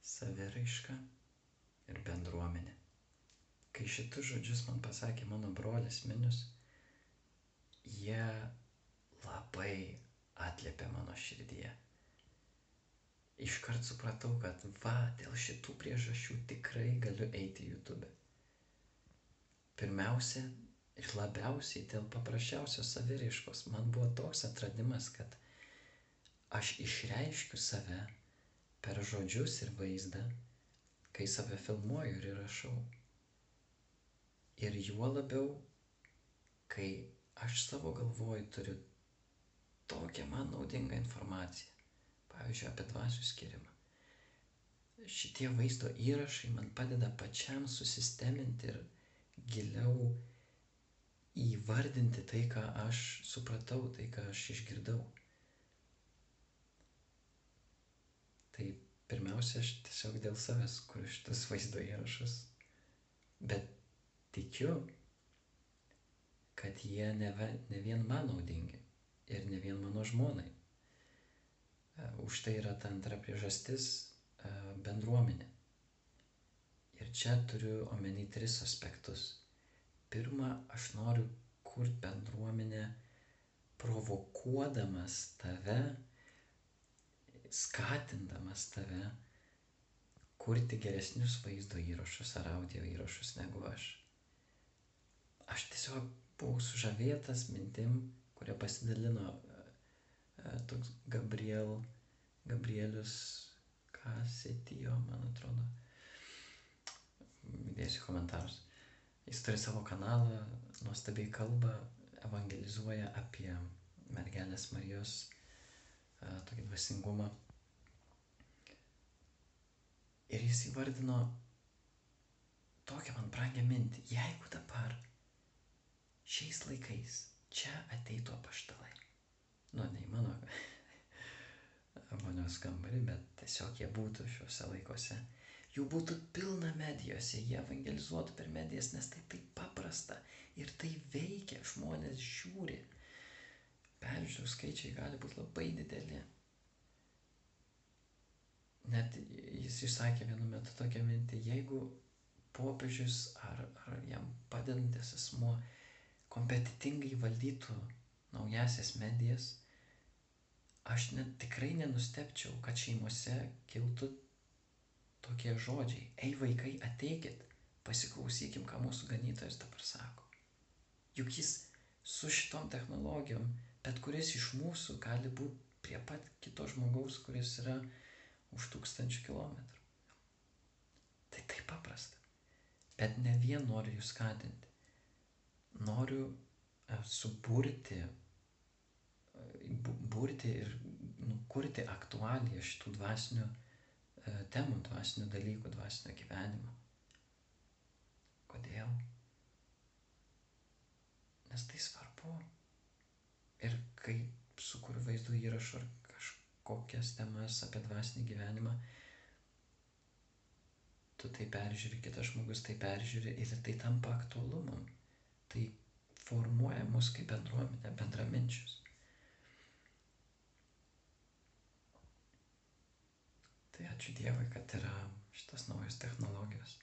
saviraiška ir bendruomenė. Kai šitus žodžius man pasakė mano brolis Minius, jie labai atliepė mano širdyje. Iškart supratau, kad dėl šitų priežasčių tikrai galiu eiti į YouTube. Pirmiausia ir labiausiai dėl paprasčiausios saviraiškos. Man buvo toks atradimas, kad aš išreiškiu save per žodžius ir vaizdą, kai save filmuoju ir įrašau. Ir juo labiau, kai aš savo galvoj turiu tokią man naudingą informaciją, pavyzdžiui, apie dvasių skyrimą. Šitie vaizdo įrašai man padeda pačiam susisteminti ir giliau įvardinti tai, ką aš supratau, tai, ką aš išgirdau. Tai pirmiausia, aš tiesiog dėl savęs kuriu šitus vaizdo įrašus, bet tikiu, kad jie ne vien man naudingi ir ne vien mano žmonai. Už tai yra ta antra priežastis - bendruomenė. Ir čia turiu omeny 3 aspektus. Pirma, aš noriu kurti bendruomenę, provokuodamas tave, skatindamas tave kurti geresnius vaizdo įrašus ar audio įrašus negu aš. Aš tiesiog buvau sužavėtas mintim, kurią pasidalino toks Gabrielius Kasetijo, man atrodo. Įdėsiu komentarus. Jis turi savo kanalą, nuostabiai kalba, evangelizuoja apie mergelės Marijos tokį dvasingumą. Ir jis įvardino tokią man brangią mintį. Jeigu dabar, šiais laikais, čia ateitų apaštalai, ne į mano vonios kambarį, bet tiesiog jie būtų šiuose laikuose. Jų būtų pilna medijose, jie evangelizuotų per medijas, nes tai taip paprasta ir tai veikia, žmonės žiūri. Peržiūrų skaičiai gali būti labai dideli. Net jis išsakė vienu metu tokią mintį, jeigu popiežius ar jam padedantis asmuo kompetitingai valdytų naujasias medijas, aš tikrai nenustebčiau, kad šeimose kiltų tokie žodžiai. Ei vaikai, ateikit, pasiklausykim, ką mūsų ganytojas dabar sako. Juk jis su šitom technologijom, bet kuris iš mūsų gali būti prie pat kito žmogaus, kuris yra už 1000 kilometrų. Tai taip paprasta. Bet ne vien noriu jūs skatinti. Noriu suburti ir kurti aktualiją šitų dvasinių temų, dvasinių dalykų, dvasinio gyvenimo. Kodėl? Nes tai svarbu. Ir kai sukuriu vaizdo įrašų ar kažkokias temas apie dvasinį gyvenimą, tu tai peržiūri, kitas žmogus tai peržiūri ir tai tampa aktualu mum. Tai formuoja mus kaip bendruomenę, bendraminčius. Tai ačiū Dievui, kad yra šitas naujos technologijos.